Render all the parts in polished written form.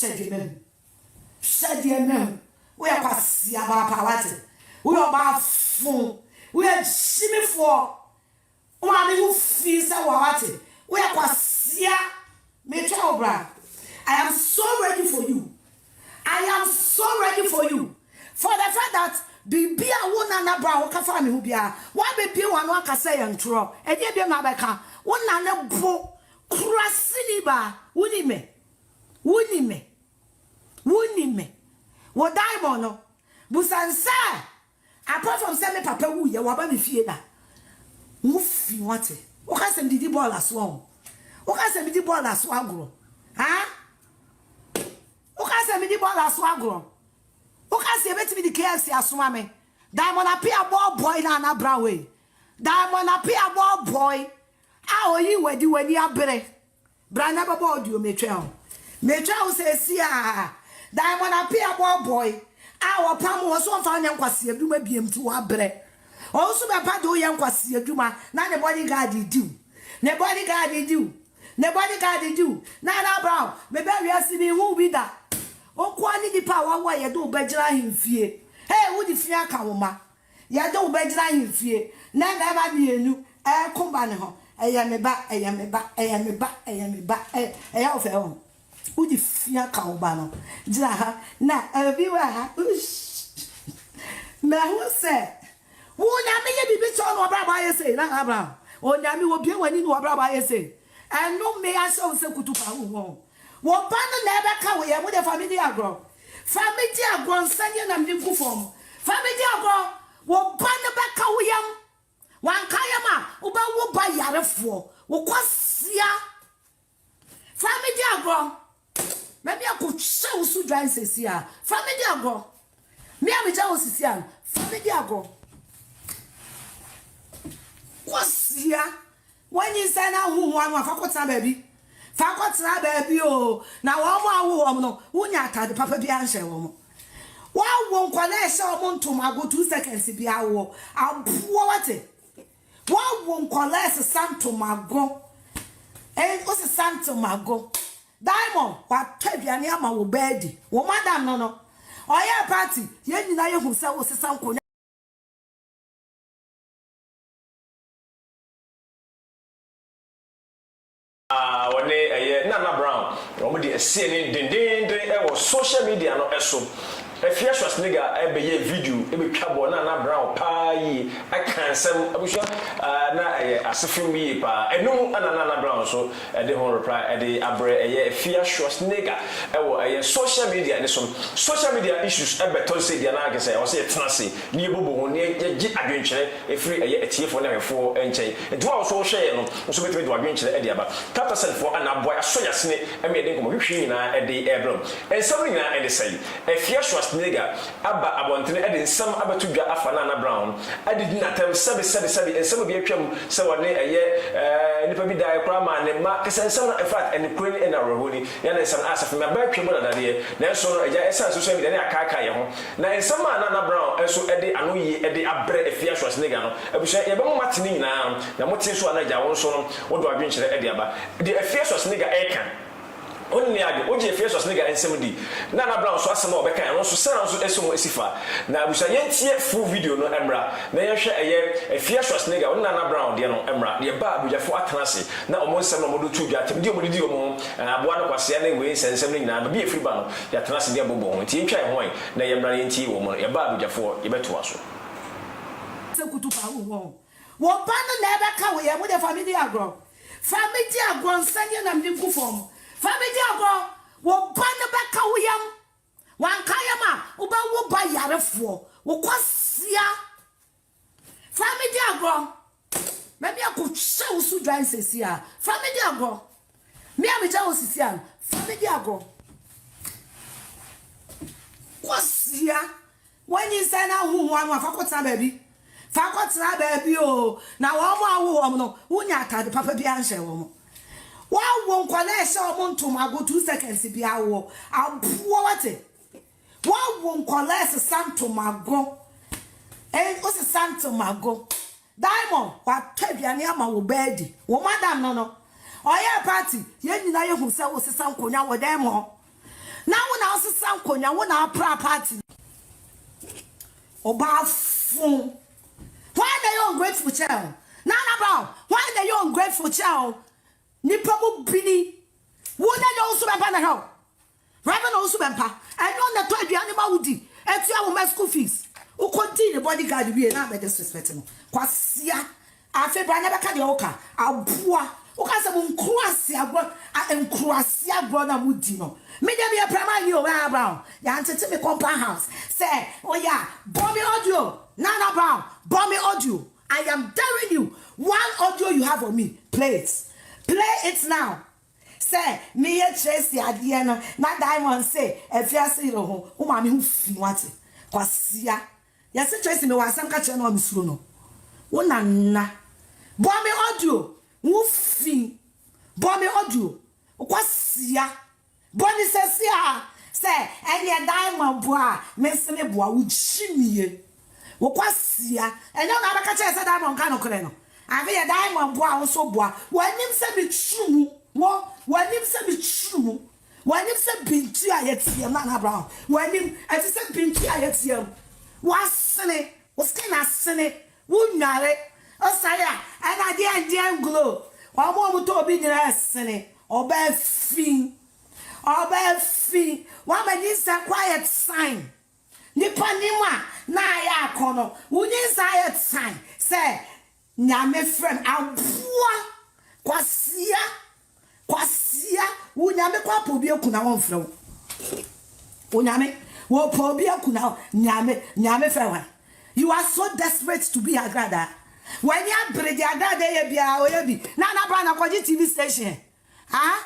Shed ye mem. We are passing about Pawate. We are about phone. We are shimmy for. One who feels a wawate. We are passing. Metrobra. I am so ready for you. I am so ready for you. For the fact that Bibi a wona na bra wo ka fa me hu bia wa bebi wa no aka say entro e de bi ma beka wona na bo krasini ba wuni me wo diamond no busansa apart from say me papa wu ye wa ba me fie da wo fi wate wo ka se didi ball aso wo ka se didi ball aso agro ha wo ka se didi ball aso agro Okasi ebeti di KFC asoma me. Diamond apia ball boy na na Brownway. Diamond apia ball boy. A oyi wedi abere. Bra na baba audio metwa. Metwa say sia. Diamond apia ball boy. A wo pam wo so mfa nya nkwase aduma biem ti wo abere. O so be pa do ye nkwase aduma na ne bodyguard do. Ne bodyguard do. Na na Brown. Me be wi asini hu bi da. Okwani di pa wa ye do bejira himfie hey wo di fia ka wo ma ye do bejira himfie na na ba bienu komba ne ho eye me ba ya ofe ho wo di fia ka wo ba no jira ha na biwa ha me ho se wo nya me ye bibi cho no bra ba ye se na Abraham o nya me wo bie wani no bra ba ye se eno me ya so se kutupa wo Wopana never can we with the family agro. Family agro sanya na mdinku form. Family agro wopana baka uyam. Wankayama uba woba yarefo. Wokwasia. Family agro. Maybe I could show su dry sesia. Family agro. Me am jawo sisia. Family agro. Kwasia. When you say na hu wan afakota baby. Fakotna baby o na wo mo awo no wunya atade papa bi anhye wo mo wa wo nkwane ehye wo ntoma go 2 seconds bi awo abuo wate wa wo nkwane se santoma go o se santoma go Diamond wa twaduane ama wo bedi wo madam no oya party ye nyina ye hu se wo se sanko Naana Brown, omudi CNN dindindin e social media no eso. Afia Schwar nigga ebe video ebe twabo Naana Brown pa yi aka nsem abusha na asefim yi pa enu Naana Brown so de hon reply de abre Afia Schwar nigga e social media ne so social media issues ebe to say dia na agese o say tenase ni ebobo ho ne gi adwenkyere efiri etiefo na hwefo enchen edwa so hwe no so betime do adwenkyere e dia ba tata selfo ana boy aso yasene eme de nkomo hwehwe nyina e de ebrom ensam nyina e de say Afia Schwar nigga aba abontene e de nsam abatu dwa afa Naana Brown adidi na tem sebe ensam bi atwam se wone nipa bi dai kra ma ne ma kese nsam in fact en kure ni na rohoni ya na nsam asaf me ba atwam na dade na so no eja esa social media ne akaka ye ho na nsam Naana Brown enso e de ano yi e de abre Afia Schwar nigga no abusha ye be mo matini nyina na motin so ana ja won so no wodo adwenkyere e de aba de Afia Schwar nigga eka onni age oje Afia Schwar nigga ensem di Naana Brown so asem obeka en so sera so esom esifa na abusha yentie full video no emra na yehwe eye Afia Schwar nigga onna Naana Brown de no emra de ba abujafo atanase na omo nsem no modo tu dwa tem de omo di omo aboa no kwase na we nsem nyina ba bi efiri ba no ya tanase de bobo ho ti ntwa ho na yemra yentie wo mo ye ba abujafo ye beto aso se kutupa wo bana na ebeka we ye with the family agro nsanya na mdinku form family agro wo bana beka uyam wankayama uba wo ba yarefo wo kwasia family agro maybe I could show su dry sesia family agro me am jawo sisia family agro kwasia when you say na hu wan afakota baby fakotna baby o na wo mo awo no wunya atade papa bi anhye wo mo wa wo nkwane ehye wo ntoma go 2 seconds bi awo abuo wate wa wo nkwane se santoma go o se santoma go Diamond wa twaduane ama wo bedi wo madam no oya party ye nyina ye hu se wo se sankonya wo Diamond Now when I was some konya, when I party. Oba phone. Why are you ungrateful child? Nana Brown, why are you ungrateful child? Nipamu bini. Wouldn't you also be a help? Raven also bempa. I know the 12 animal woody. And 2 hour school fees. Who continue bodyguard be not disrespecting. Quasia. I feel I never can yoka. I'll poor. Okasa Croatia brought and Croatia brother Mudino. Maybe a primary Brown. The answer to me compound house. Say, oh yeah, Bobby audio. Nana Brown, Bobby audio. I am telling you, one audio you have of me. Play it. Play it now. Say, me here Tracy Adiana. Not diamond say, if you say, oh, mammy who want it. Quasia. Yes, Tracy me was some catching on Miss Runo. One Bobby audio. Woofy, Bobby audio, Quasia, Bonnie says, yeah, say, and your diamond bois, Miss me bois would shimmy. Quasia, and no other catches a diamond cano creno. I be a diamond bois also bois. When him say be true, more, when him say be true, when him say be tea, I yet see a man brown. When him, as he said, be tea, I yet see him. Was sunny, was kind of sunny, would marry. Oh, saya, and I didn't glow. One more to be the rest, or bad fee. One man needs a quiet sign. Nipanima, Naya Kono, who needs a sign. Say, Nyame friend, I'll poor. Quasia, who Nyame Quapobio Kuna on flow. Unyame, wo Pobia Kuna, Nyame friend. You are so desperate to be a grada. When you break your dad, they be a Nana Brana Kwaji TV station. Huh?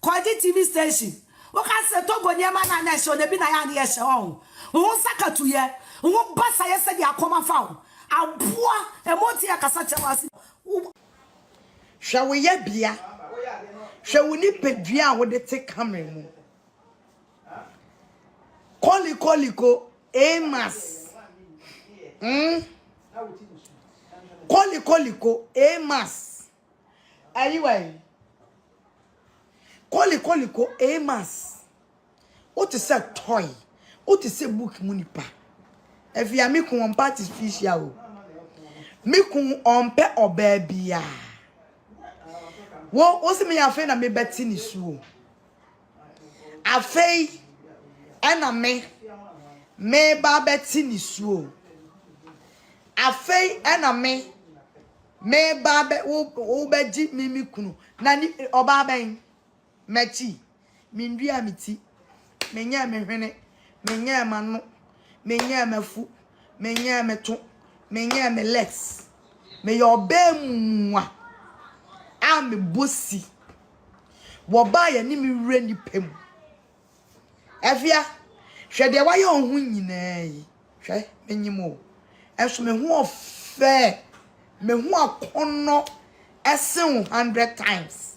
Kwaji TV station. What can say to go near man and show the Binayani Yashon? Who saka to ye? Who bassa yesterday a common found? A poor a motia casacha was. Shall we yet be? Shall we nip a dear with the take coming? Koliko, Amos. Koliko, Amos. Anyway, Koliko, Amos. What is a toy? What is a book munipa? If you are making one party fish, yao. Making on pet or baby. What was me a friend of me betting is you? A fay and a me babetting is you. A fay and a me babe obeji mimi kunu nani obaben mechi mindua miti menya mehwene menya manu menya mafu menya meto menya me lex me yobemwa am bosi wo ba ya ni mi wure ni pem afia hwe de wa ye ohun nyina yi hwe menyimo enso me hu ofe me hu akono esen 100 times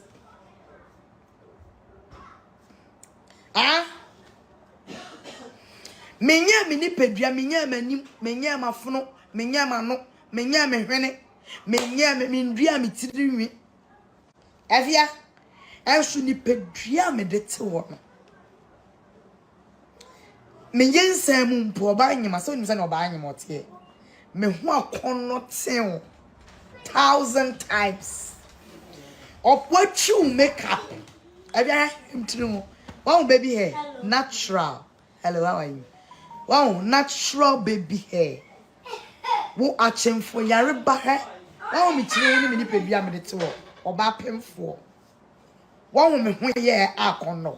menya me ni pedua menya manim menya mafono menya mano menya me hwene menya me ndua me tirinwi afia enso ni pedua me de te wo no me yensam mpo ba nyima so nim se na ba nyima ote me hu akono ten 1,000 times of what you make up. Wow, baby hair, natural. Hello, how are you? Wow, natural baby hair. Wo achim for yariba hair. Wow, me chini ni baby am de to or ba pem for. Wow, me hu ye akono.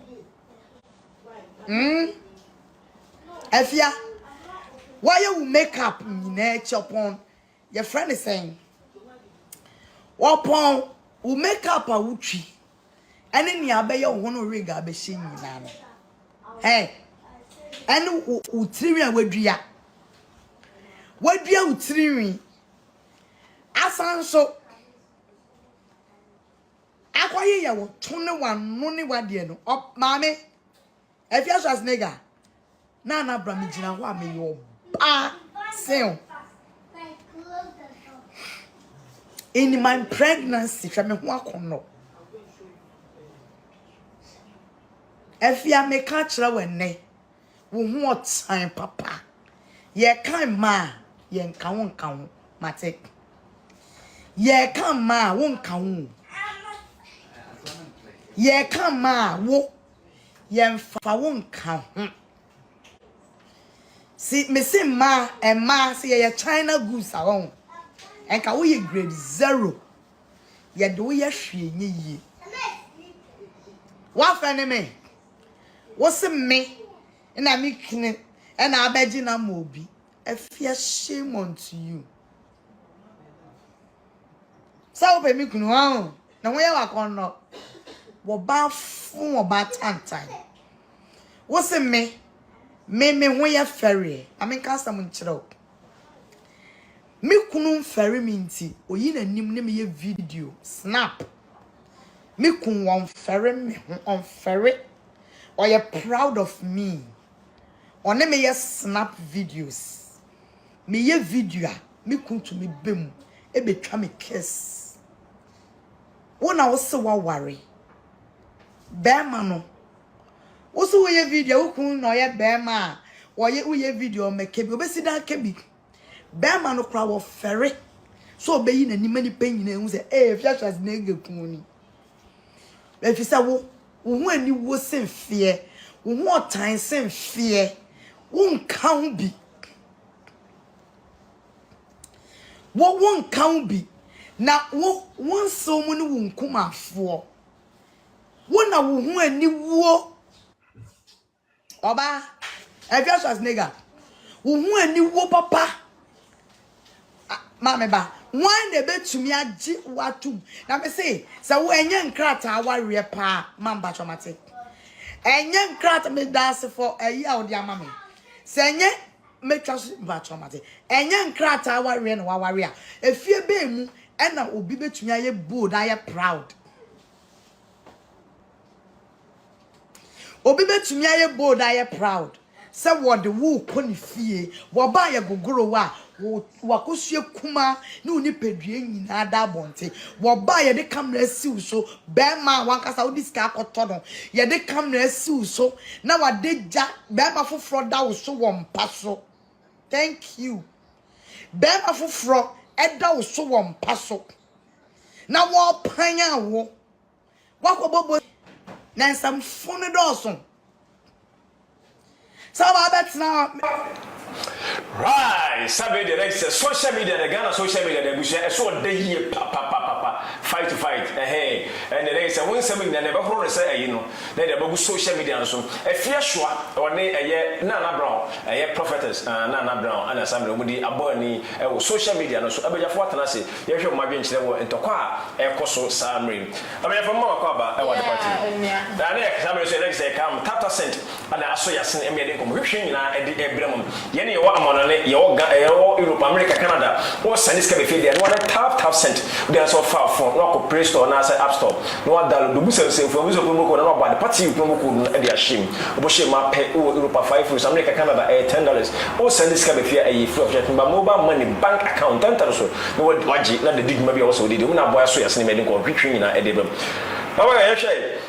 Afia, why you make up in chopon? Your friend is saying. Wapon u make up a wuchi ene ni abeya wo no rig abehye nyina no ene u tiriwi a wadua u tiriwi asanso akwaye ya wo tone wanu ne wade no maame Afia Schwar nigga Naana bra me gina ho a me yo ba sen in my pregnancy, I me who akono. Afia me ka kire wenne. Wo hu otan papa. Ye kan ma ye nka wo nka wo mate. Ye kan ma wo nka wo. Ye kan ma wo ye mfa wo nka ho. See me say ma and ma say ye China goods awon. Enka wo ye grade 0. Ye do ye hwe nye yi. Wa fa ne me. Wo se me na me kine and abeji na mobi. Afia shame unto you. Sa wo pe mi kunu ha na wo ye wa kon no. Wo ba fun wo ba tantan. Wo se me ho ye ferry. I mean cast am nchiro. Me kunu ferry minti oyi na nim ne me ye video snap. Me kun won ferry me on ferry. Or you proud of me. Or ne me ye snap videos. Me ye video me kun to me bem e betwa me kiss. Wona wo se wa worry. Bema no. Wo se wo ye video wo kun no ye bema. Wo ye video make bi obesi dan kebi. Bema no kra wo ferry. So obeyi na ni pen nyina hu se Afia Schwar na ege kun ni. Efi se wo hu ani wo se fie. Wo hu otan se fie. Wo nka hu bi. Wo won kan bi na won so mu ne won kumafo wo na wo hu ani wo oba Afia Schwar nigga wo hu ani wo papa ma me ba wan de betumi agi watum na me say wo enye nkrata aware pa mamba chomate enye nkrata me dance for ayi a odi ama me se enye make us mate enye nkrata aware na waware a efie be mu ena obi betumi aye bold aye proud obi betumi aye bold aye proud se what the wo koni fie wo ba ye gogoro wa wakosue kuma ne oni pedue nyina da bonte wo ba ye de camera siw so be ma wankasa odi ska akoto no ye de camera siw so na wade ja be ma foforo da wo so wo mpa so. Thank you. Bema fufro eda wo so wo mpa so. Na wo panya wo. Wakobobo na nsam funu doso. Saba betna Right, sabe the next social media, the Ghana social media, the Busha, so they hear papa, fight to fight, hey, and the next one something that never heard say, you know, then the Babu social media and so. Afia Schwar, or a Naana Brown, a prophetess, Naana Brown, and a Samuel Woody, a boy, social media, and so I bet what I say, you have my bench there and to qua, a coso Samri. I mean, from Mokaba, I want to party. The next, somebody said, next day come, Tata sent, and I saw you send a meeting commission in a Bremen. Yenny, what I'm on Europe, America, Canada, or Sandis can be fed and one half cent. They are so far from local Play Store and App Store. No one that do same from music promo code and about the party promo code at the Ashim. Oboshi map Europa 5 for America, Canada, $10. Or Sandis can be fair a free of but mobile money bank account, $10. No one budget, not the dig maybe also did. We not buy so as any medical preaching in a debate. However,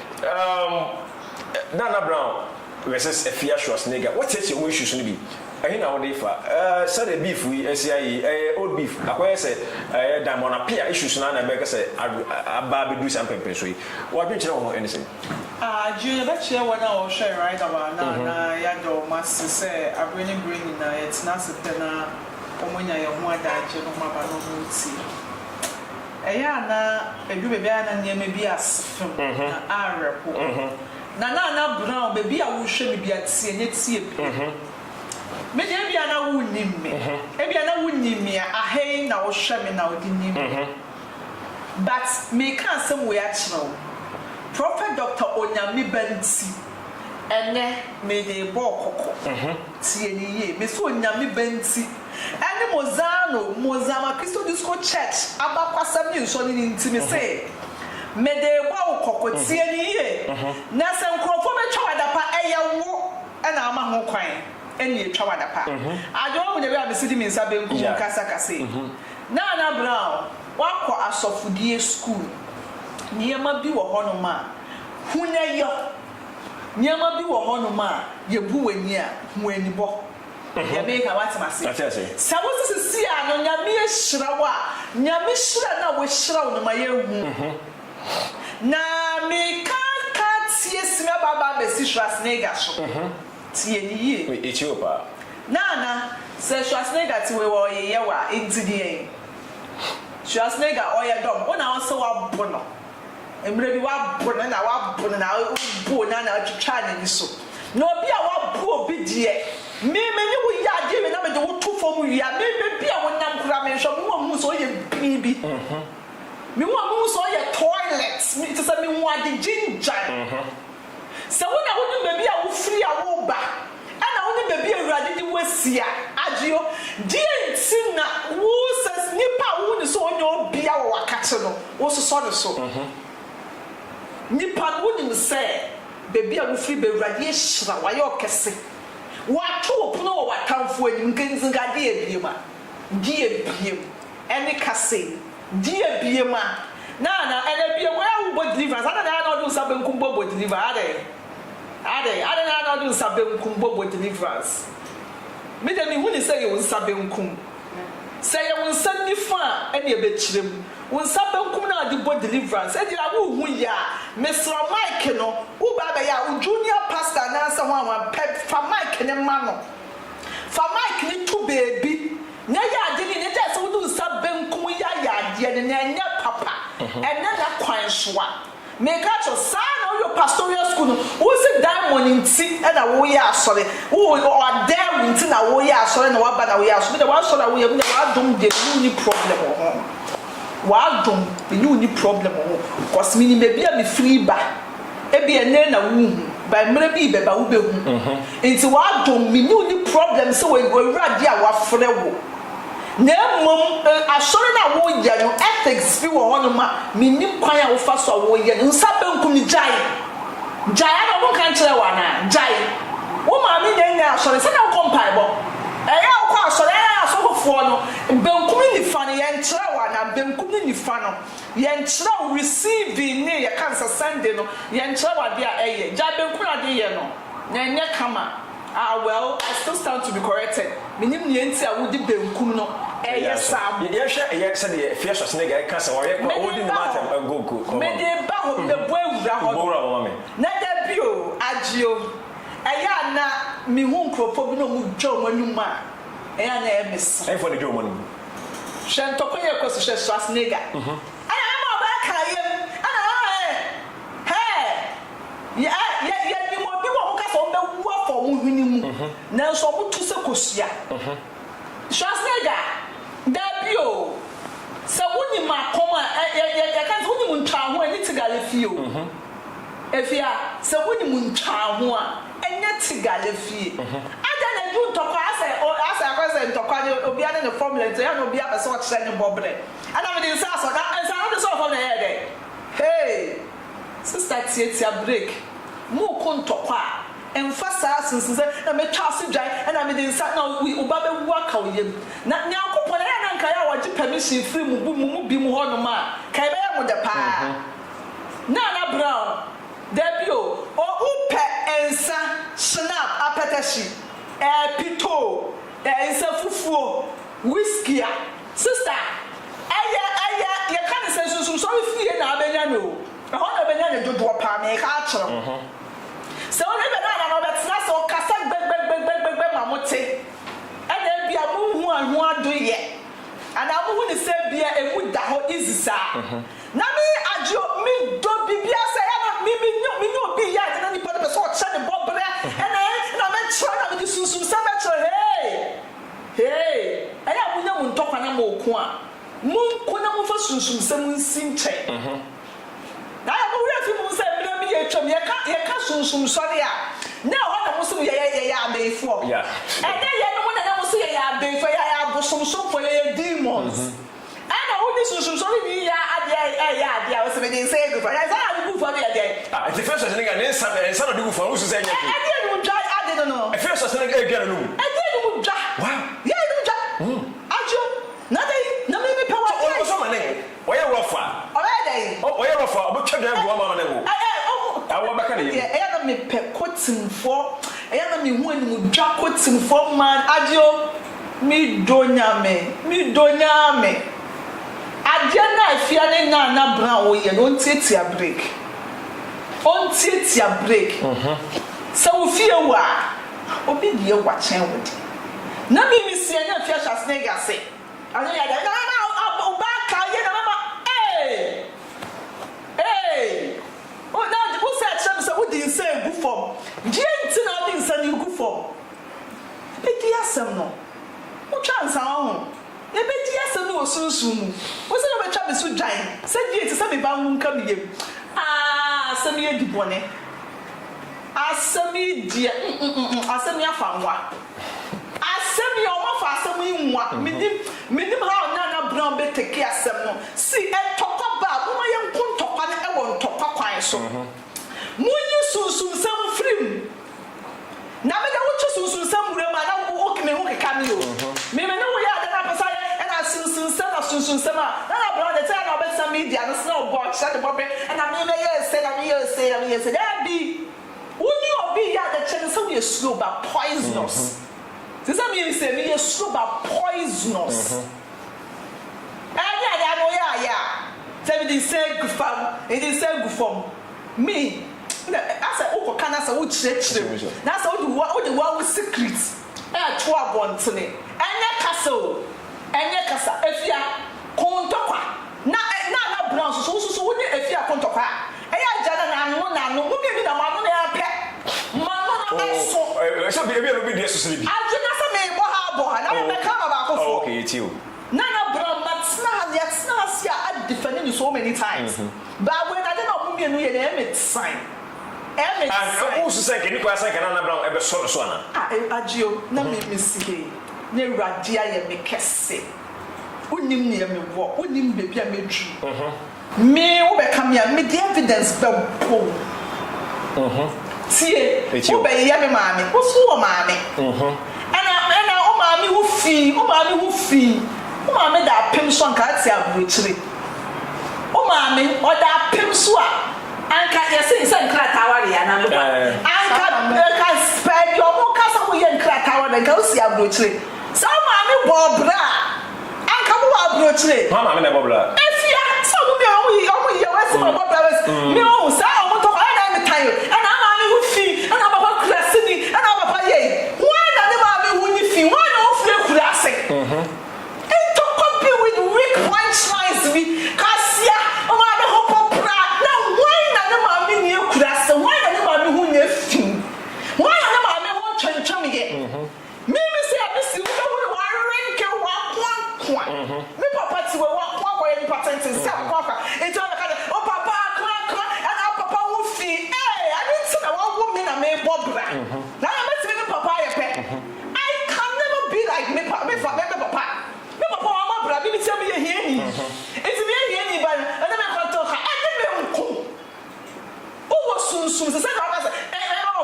Naana Brown versus Afia Schwar nigga. What is your issues to be? I know what if said beef we SCI old beef. I said diamond appear issues now and I say a baby do something personally. What do you know anything? Junior, that year when I was sharing right about now, Yado must say, I'm bringing it's not a tenor, when I am one that you know my tea. A do baby and near maybe as from our report. Naana Brown, baby, I will show me at sea and see. Maybe I wouldn't name me. Maybe I wouldn't name me. I hate now, shaman now, didn't name. But me can't somewhere now. Prophet Dr. Onyami Benti, and then made a walk. See, Miss Onyami Benti, and Mozama Christo Disco Church, about some news on intimacy say. Made a walk, see any year. Nasa Crawford Chawadapa, and I'm a more crying. Any Chawadapa. I don't want to be sitting in Sabin Casacase. Naana Brown, walk for a soft school. Near my view of Honoma. Who near you? Nyama bi wo hono ma ye bu wani a hu ani bo. Ya be ka wat mase. Sa wo sisi a no nyame ehira wo a nyame hira na wo hira wo no ma ye hu. Na me ka tie sima baba be si Schwarzenegger so. Tie ni ye. Ethiopia. Naana se Schwarzenegger ti we wo ye wa entidie. Schwarzenegger oye dom wona wo se wa bono. Emre bi wa bono na wa bono na bo na twitwa na ni so. Na obi a wa bo obi die. Me ni wo ya die me na me de wo tu fom wi a me bi a wo nam kura me hwo mo mu so ye bibi. Me wo mu so ye toilet. Me ti say me wo ade ginger. Se wo na wo ni baby a wo free a wo ba. Ana wo ni baby awurade di wasia agio die nti na wo ses nipa wo ni so onyo obi a wo wakate no wo so no so. Nipa wo ni say baby a wo free be awurade ehira wa ye okese. Watu opono wo watamfo anim nkenzinga de ebiema. Die ebiem. Ene kase. Die ebiema. Na ene biem wo bo deliverance. Ana na do sabenkum bo deliver ade na do sabenkum bo deliverance. Me de me hu ni say you sabenkum. Say you nsanifa ene ebechirem. Won sabenkum na de bo deliverance. E dira wo hu ya. Mr. Mike no, wo ba ba ya junior pastor na say wan fa Mike ne ma no. Fa Mike ni tu baby. Na ya ade ni ne say wo do sabenkum ya ade ne nya papa. Ene na kwan soa. Make out your son or your pastoral school. Who's a diamond in tea and a way are sorry. Who are there winting a way are sorry and what bad we are. So the one so that we have don't the only problem. Why don't the only problem? Because meaning maybe I'm free by a be a nana womb by maybe Beba Ube. It's why don't mean only problem so we go right there what for the Nemom asori na wo ye no ethics fi wo hono ma minim kwan a wo fa so wo ye nsabenkum ni jai na wo kan kire wa na jai wo ma mi nya asori se na wo kompai bo ya wo kwa asori ya so fofo no benkum ni fa no ye nkire wa na benkum ni fa no ye nkire receive ni ye cancer Sunday no ye nkire wa dia eye jai benkum na de ye no na nya kama. Well, I still stand to be corrected. Minim nienti a wudi benkum no. Yes, Sam. Yes, said the Afia Schwar cancer or holding the matter go. Me de ba ho the boy wura ho. Na da bio agio. Aya na mi hu nkropo bi no mu dwo manum a. Aya na e miss. E for the dwo manum. Shantoko ye ko so Schwarzenegger. Ana ma ba kayem. Ana hey. Ya ni mo bi wo ka so be wo for mu hwini mu. Na so mo tu se kosia. Schwarzenegger Dabio sa woni makoma ya kan woni mun twa ho ani tigale fie o efia sa woni mun twa ho a enya tigale fie ada na du ntoko asa akwese ntoko ani obi ani ne formula nti ya no obi apese o kire ni bobre ana me din sa so na no so for na ye dey hey sister tia break mu ko ntoko a emphasize since na me twase dwan na me din sa na uba be wu aka oyem na nyankopon na nka ya waje permission free mu bi mu ho no ma kai be ya mu de pa Naana Brown debio o upe ensa snap apetashi pito ensa fufuo whiskey sister aya ya kan se sunsun so fie na abenya no na ho na abenya ne dodo pa me ka akere so we be na betina so kasa gbegbegbegbe mamote ana bia mu hu anu ado ye ana mu hu ni se bia emu da ho izisa na mi ajo mi do bibia se ya na mi no bi ya na ni pa de so che ne bobre ana na me tra na mi sunsun se me tra hey aya mu nya mu ntokwa na mo ku a mu nko na mu fa sunsun se mu nsin che na ya mu wi afi mu se mi na mi ye twam ye ka sunsun sori a na ho na mu so ye abeifo yeah ene ye no na mu so ye abeifo ya abosomso for ye demons ana ho ni sunsun sori ni ya ade o se me dey say go for ya say go for me ade the first thing na nsa no do for wo so say nya ade no dwa ade no the first thing na get no ade no dwa wow ye no dwa ajo na dey na me pe wa o so mane wo ye rofa o ye dey o ye rofa o be twa dan go ma na go awo awo baka dey e ɛyɛ me pɛ kotimfo ɛyɛ na me hu ani mu dwa kotimfo man adio mi donyame adia na afia ne Naana Brown wo ye no ntiatia break so wo fie wa obi die wa chen wo di na mi sie na Afia Schwar snega se ano ya da na ba ka ye na mama o na wo se chem se wo di nse gu fom die nti na di nse ni gu fom e di asem no wo twa nsa ho e be di asem no osunsun mu wo se no be twa be so dwan se die ti se me ba hu nka me yem asem ye di bone asemi die asemi afanwa asemi o ma fa asemi nwa minim ha Naana Brown be take asem no si etokwa ba mo ye nkun tokwa ne e won tokwa kwan so munyi sunsun sam frim na me da wo sunsun sam wure ma na wo kime ho keka mi o me na wo ya da na pesa e na sunsun sam a Naana Brown de tell na be some media no sna obo cha de bobe e na me ye say that be Uni obi ya the chance so we slow but poisonous. This I mean say me slow but poisonous. Yeah, no yeah. Tell me they say good farm, it is say good farm. Me, I say oh can I say what church. That's all the one with secrets. Eh 12 want to me. Anya castle. Afia kontokwa. Na Brown so we Afia kontokwa. Eya jana na no mu bi na ma no ya pe ma no so so be no be dey so bi ajuna se me bo ha na me ka ba ko fo okay it's you Naana Brown matsna ya tsna sia a defending you so many times but when I don't know mu ye na me sign and who say ke ni kwa say Naana Brown e be so ana ajio na me si ne radi aye me kese unim ne me wo unim bebi a medru me wo be come here me the evidence be po tie wo be ye me maame wo so wo maame ana o maame wo fi o maame da pem so anka ati abuchire o maame o da pem so a anka yesi se nkrata ware ya na loba anka spend your mo kasa wo ye nkrata ware nka o si abuchire so maame bo bra anka wo abuchire maame na bo bra you what's my brothers no say I want to find me time and I'm who fee and I'm about classini and I'm about ye why na never who ni fee why no fee classic and to compete with weak punchlines we kasia o ma be hop pra now why na never ni class why na never who ni fee why na never me want chum ye me say I miss you wo rank wa me papa ti we wa kwa ye patent say kwa it's all oh papa and our papa will fee I didn't say I want woman and me bobra now I'm saying papa I can never be like me papa bobra me tell me here it's me here but and then I talk I didn't know who was soon say I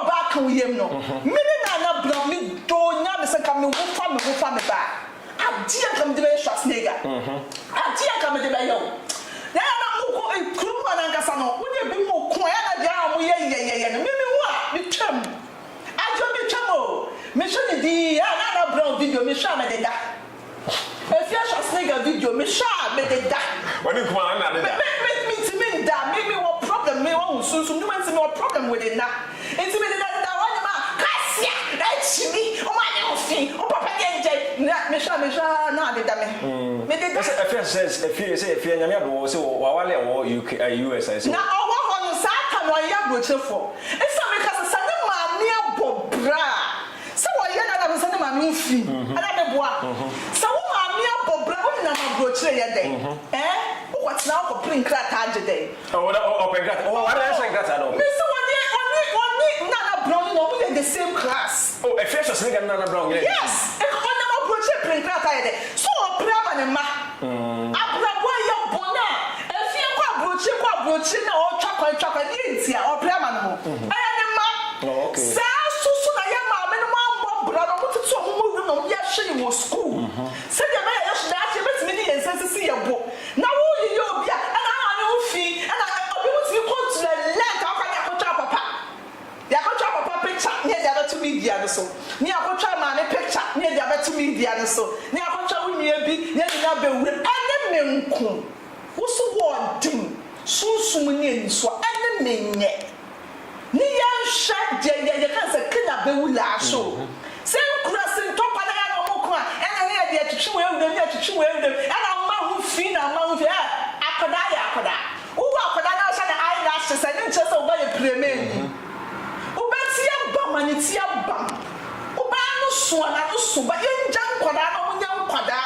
back we him no me Naana Brown me do nya me say come me wo fa me back I dear come the Schwar nigga I dear come the yo na ko krum na nkasa no wo de bi mo ko ya na dia mo ye no me wa me twam ajo me twam o me sho ni di ya Naana Brown video me sha me de da Afia Schwar video me sha me de da wani kuma na de da me da me what problem me wa sunsun no man say me what problem with it na enti me de da wani ma kasia actually o ma ne ofin o papa de me sha na de da me de da Afia says Afia nyame ado say wa wale wo UK US I say na owo ho no sa ka no ya brochefo esa me ka sa ne ma ne abobra se wo ye na da sa ne ma me fi ana me boa sa wo ma me abobra wo na ma broche ye den wo kwatna ko print krata age den o pengrata o wa na say krata no me se oni Naana Brown no we the same class Afia Schwar Naana Brown yes e ko na ma broche print krata ye den so o prama ne ma abrabo ye bona Afia kwa broche na o twakwa ni ntia o prama no aya ne ma okay sa susu na ye ma me no ma bra no mututu o mu no ye hwe ni wo school se de na ye hwe da che betimi ni ensensisi ye bo na wo yi obi a na fi and I obi mutu ko to the length of ka ko papa ya ni akotwa ma ne picture ni dia beto media ne so ni akotwa wunua bi ni nya bewure ene menku woso wording sunsum ni eniso ene menye ni yansha je kan se kina bewula so se nkura se ntopa na ya no moko a ene ne dia twitwi wewudem ni twitwi wewudem ana ma hu fi na ma hu fi akoda ya akoda uwa akoda na sha na eyelashes se ni nche se uba ye premeni ubetia ba manitia ba uba no so na no so ba yenja nkoda na munya nkoda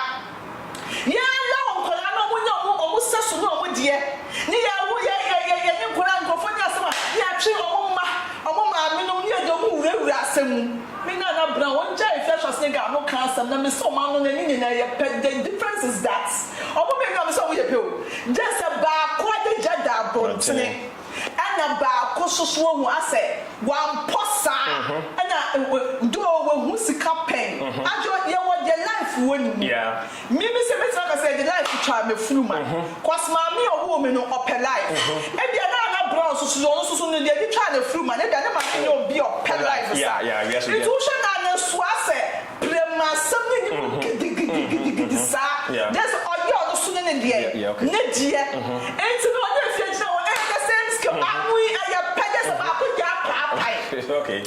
ya la nkoda na munya omu sesu na omu die ni ya wo ye ni nkoda nkofo nya se ma ya twi omu ma mi no ni edo mu wura asem mi na bra won ja Afia Schwar nigga no cancer na me so ma no na ni na ye the difference is that omu me na me so wo ye pe o just ba kwa de jada bontene ana ba ko soso hu ase wan posa ana do we hu sika pen ajo ye wo je life woni yeah me se me try say the life try me flu man cause ma me owo me no ope life e bia na bra soso no de try na flu man e bia na ma me obi ope life yeah yes it will show na so ase prema some ni sa there's oyo no so ne de ne die enti no na Afia jina amui aya pede ba ko ja papa okay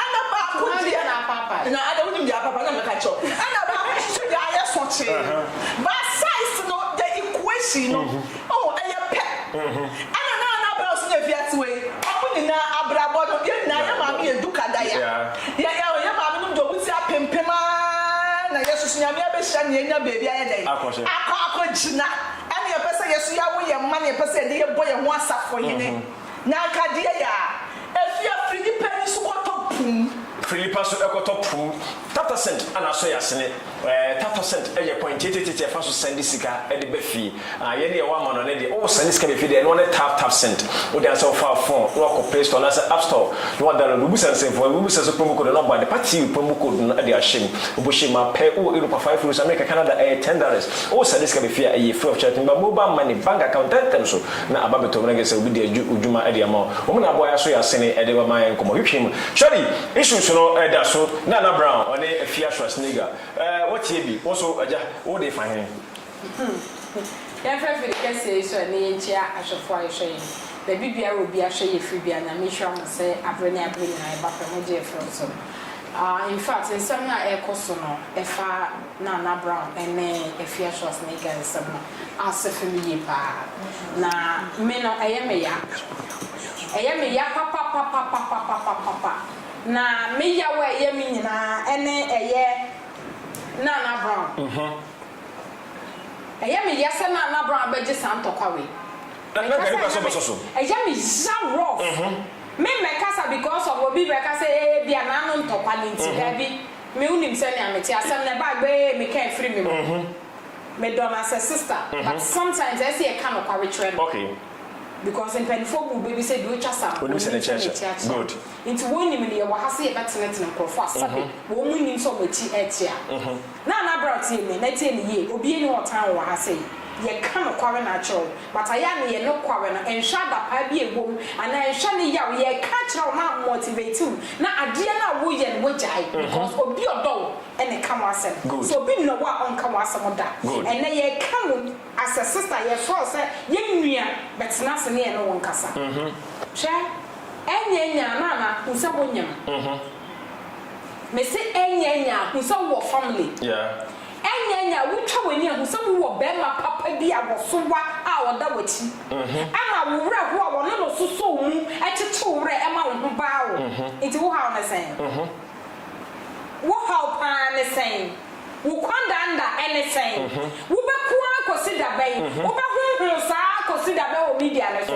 ana ba ko dia na papa na ada woni dia papa na me ka cho ana ba ko so dia aya so che ba size no the equation no oh aya pe ana na bra so na Afia we opo ni na abrabo no ye na ya ma me eduka da ya ya ma me no do buti apempema na yesu nya me abehia ne nya baby aya dai akọ jina ani e pese yesu ya wo ye ma ne pese de ye boye ho asafo hene na akade ya Afia Philippa ni so ko topum Philippa so ekotopum 30% ana so yasene 30% eye point tete fa so send sika e de be fi ye ne ye wa ma no ne de o send sika be fi de no ne tap cent o de answer for phone no ko play store na say app store no wa download bu sense for bu sense promo code no ba de party promo code no de ashim obo shima pe o Europa 5 euros America Canada $10 o send sika be fi e free of charge ba mobile money bank account tem so na aba beto na ge say obi de ujuma e de ama o na boy so yasene e de ba man komo hwehwem sorry issues no da so Naana Brown on Afia Schwar nigga what ye be also aja what they find him ya fa can say so na ye chia asofo ahwe the bibia will be ahwe ye free bia na me sure am say abrene na e ba fa mo je from so in fact in some na e koso no e fa Naana Brown and Afia Schwar nigga in some asefe mi ye pa na me no eye me ya papa na me ya wa ye mi nyina ene eye Naana Brown eye me ya se Naana Brown beje santokwa we na ga ni so so eye me za rough me kasa because of obi be kasa e bia na no ntokwa ni nti da bi me unim se na me ti asem na ba gbe me kan free me me don as a sister but sometimes I see a kind of kwa trend okay because in penfo baby said do chasa when you say the church good into one nim ne wa hase e betenet ne profo asabe wo mu nim so machi etia Naana Brown tie me na tie ne ye obi eni otan wa hase ye ka no kware na cho but aya ne ye no kware na enhwa da pa bi egom ana enhwa ne ya ye ka kire na motivate you na ade na wo ye ne wo jai because obi odo ene ka mo asem so bi no wa on ka mo asem da ene ye ka no as a sister ye for say ye nua betina se ne ye no won kasa hwe enya Naana usabo nyam me se enya usabo family enya wutwa wani ahusam wo bema papa bi abosowa a oda wachi ama wura ho a wono no soso mu etete wura ema wo ho baawo enti wo ha na sen wo ha pa na sen wo kwanda anda ene sen wo beku akosida bai wo be hu sa akosida bai o media ne so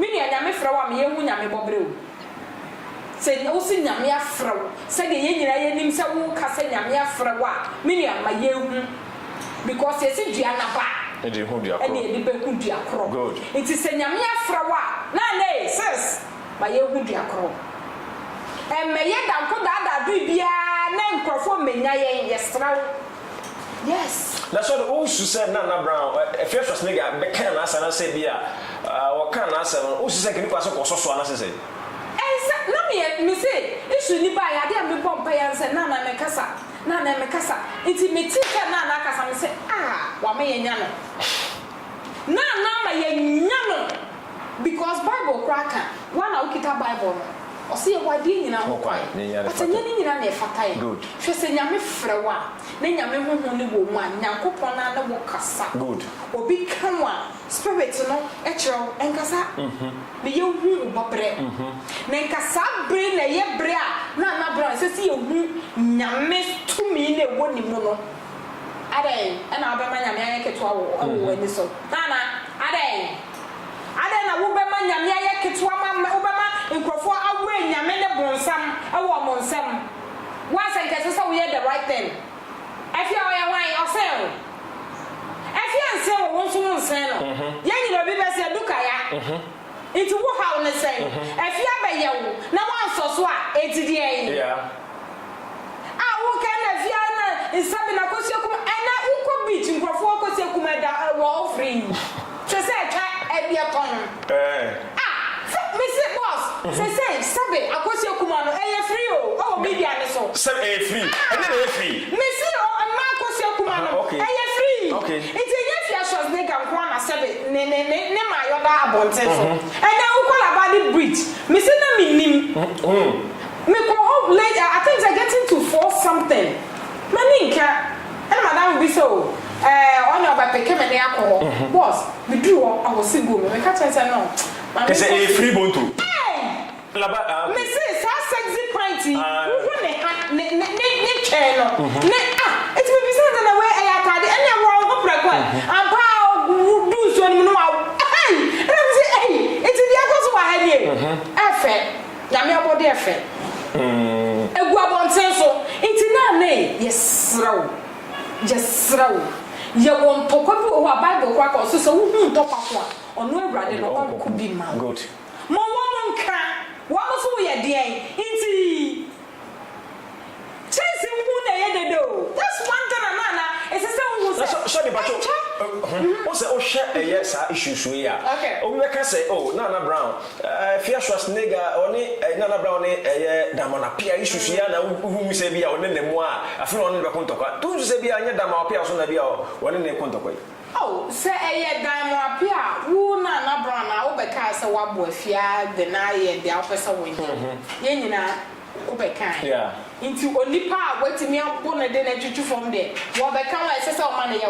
media nyame frɛ wa me yehu nyame bobrɛw se o si nyame afrɛw se de ye nyira ye nim se wo ka se nyame afrɛw a media ma yehu because ye si dua na ba e de hu dua kro e de be hu dua kro enti se nyame afrɛw a na ne sis ma yehu dua kro me ye da ko da du bia na nkrofo menya ye yesraw yes that's what all su say Naana Brown Afia Schwar nigga be kan na say bia wo kan na say o su say kini kwa so koso so na say na me say issue ni ba ya de me bomb pa yan say na me kasa iti me tika na kasa me say wa me yenya no na ma yenya no because Bible cracker one ukita Bible no o se wadi nyina ho kwai but nyina na efata ye hwe se nyame frewa na nyame honhom ne wo mu a nyankopon na wo kasa good obi kanwa spirit no ekiro enkasa me ye hu bobre na enkasa bre na ye bre a na bra se ye hu nyame tumi ne wo ni mu no ade na abema nyame ayeketo awo ani so ade na wo bema nyame ayeketo ama wo bema nkrofo awe nyame ne bonsam awo monsam once I get so we the right thing Afia oya wan osel Afia nse wo won so nse no ye nyina bi be se duka ya itu wo ha on say Afia be ye wo na wan so so a etidi en yeah wo kan Afia na nsabe na kosiekum ana uko beach nkrofo kosiekum da wo free so say twa ebia ton Mr. Boss, say, Sabe, akosi okumano, free oh, media so. Say free. And then free. Missy or akosi okumano, okay. Free. Okay. It's a Afia Schwar nigga kwana Sabe, ne ma yoda abonte so. And then we call about the bridge. Missy na minim. Me go home later. I think they're getting to force something. Maninka, and madam be so. On your back, came and alcohol. Boss, we do our single. We can't say no. It's a free bonto. Hey! Laba, Mrs. Sexy Pinty. Channel. It will be said in a way I had any wrong record. I'm proud to do so. Hey! It's the echoes of my head. Affair. Yamia body affair. A guabon senso. It's not nay. Yes, slow. Just slow. You won't talk about Bible crack so who talk about ono awrade no onko bi ma good mo won nka wo so ye de inti chase mu na ye dedo that's one thing Naana it's say who say so the bacho o say o share yes issue so here o we can say oh Naana Brown Afia Schwar nigga oni Naana Brown ni damona pia issue so here na hu say bia oni ne mu a afi oni be kontokwa tu say bia anya damona pia so na bia oni ne kontokwa oh say diamond apia wo Naana Brown na wo be kai say wabo Afia de na ye de opesa won ye nyina wo be kai yeah inti onipa a watimi abo na de na twetwu from there wo be kan wa say say o ma na ye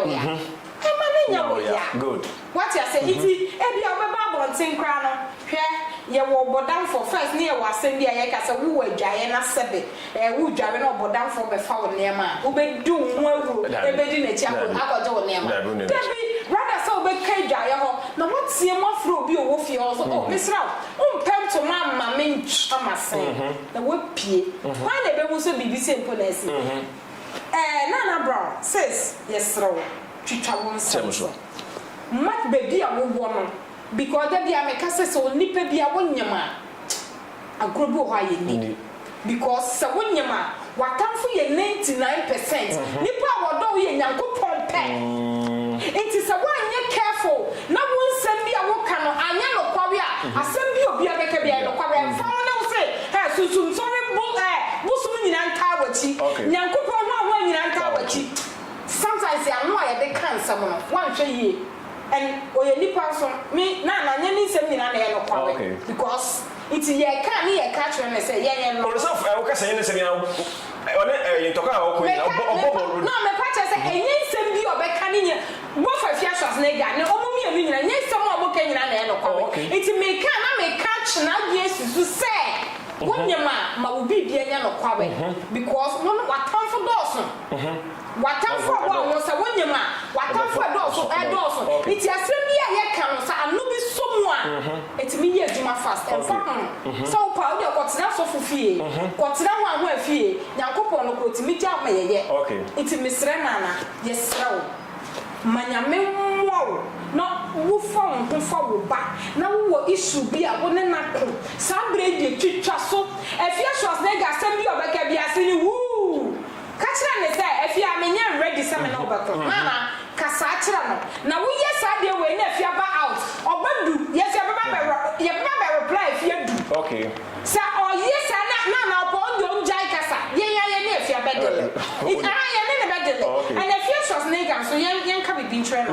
wo ya good what you say iti e bia wo be ba bonten kra no hwe ye wo bodam for first ne ye wa asem bia ye ka say wo adwaye na sebe wo dwawe na bodam for be fa wo nema wo be du ho awu e be di na chi akoje wo nema debi rather so be kai dwaye ho na what tie mo afro bi wo fie ho so oh misra pem to mama men amasen na wo pie why na be wo so bibi simple na si Naana Brown says yes ro twitwa won so mat baby a wo no because that be make say so nipa bia wonyama agrobo ho aye ni because se wonyama watamfo ye 99% nipa wodo ye nyankopon pe enti se wanye careful na wonsem bia wo ka no anya no kwawe a asem bia obi abeka bia no kwawe fa wona wo say susum sorry busum nyina nta wachi nyankopon ho nyina nta wachi sometimes I know I dey kan someone one hwe ye and oye nipa so me na nyani sem nyina na ye no kwawe because it ye can ye catch when say ye no so I will say sem ya one you talk about ko no me patch say enye sem bi obeka ni nye bo fa Afia Schwar nega ne omo mi anu nyina nye sem omo ka nyina na ye no kwawe it me can na me catch na Jesus say wonyama ma obi bia nya no kwawe because no watamfo doso watamfo wa won sa wonyama watamfo doso doso iti asem bia ye ka no sa anu bi somu a etimi ye adwuma fast and so pa odi okotena so fufie kotena ho afie nyankopon no ko etimi ja ma ye iti misre Naana yesrawo manyame mwo no wo fon ho fa wo ba na wo issue bi a wo ne nako sabre de twitwa so Afia Schwar nega asem bi obeka bi asini wu kachira ne say Afia amenya ready say me na obeko Naana kasa achira no na wo yes ade we na Afia ba out obadu yes Afia ba reply Afia du okay say oh yes bedele. It I bedele. And a few shots nigga so young can be trained.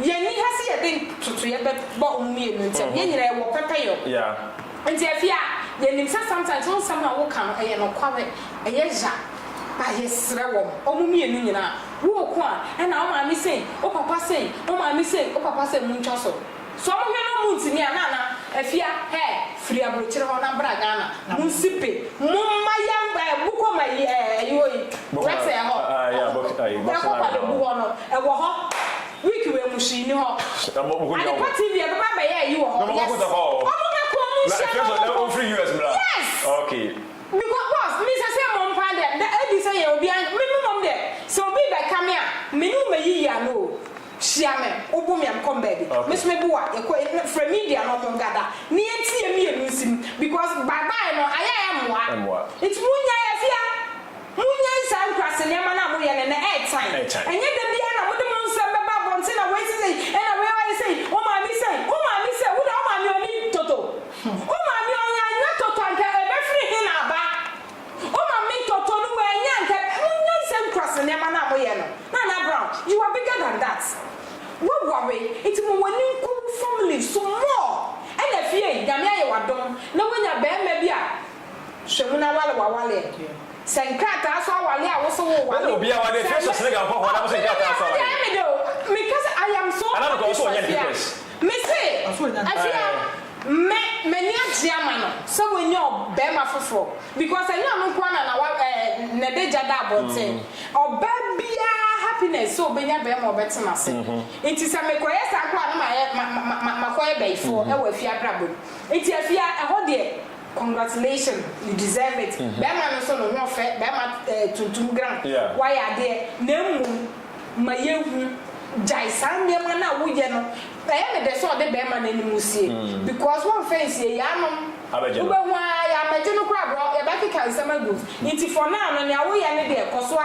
Yenny has here been to your bottom me and yenny will prepare you. Yeah. And if ya, then sometimes when someone will come and quite a yes. By his rebel, oh, me and Nina, walk one, and now my missing, oh, papa saying, oh, my missing, oh, papa saying, Munchaso. So I'm no moon to me, Nana, if ya hair, free a butcher on a bragana, Munsipi, Mumma young book on my what's a hot wiki where machine, you are. And the party, the other you are. Yes, okay. Because boss, Mr. Simon Panda, the Eddie say you'll be minimum there. So be back come here. Minu me ya no. Shiame, Obumi and come baby. Miss Mebua, you from media no mongada. Ni enti me musim because bye bye no I am what. It's Munya Afia. Munya is I'm crossing Yamana Muya and airtime. And yet the Biana would the say Baba Bontina wait to say and I will say, oh my miss, what am I mean Toto? Oh my Toto Nana Brown, you are bigger than that. What worry? It's more family, so more. And if you Gamia, you are done. No one ya bear maybe a Shamuna Wale. Sankata, so I was so well. Be our first nigga for what I was saying. Because I am so. I don't go so yes. Missy, many German, so we know Bema for because I know Kwana na Nedeja Dabonte or Babia happiness, so Benya Bema better myself. It is a Mekoya my Bay for our Fia Brabo. It's a Fia a hodie. Congratulations, you deserve it. Bema no so no fair, Bema to grand. Why are there? Nemu, my young Jai Sandia na Wujano. I am the sort of Bema in Musi because one fancy Yamam. Why I'm a general crab, a back can summer goods. It's for now, and now we are there, Coswa,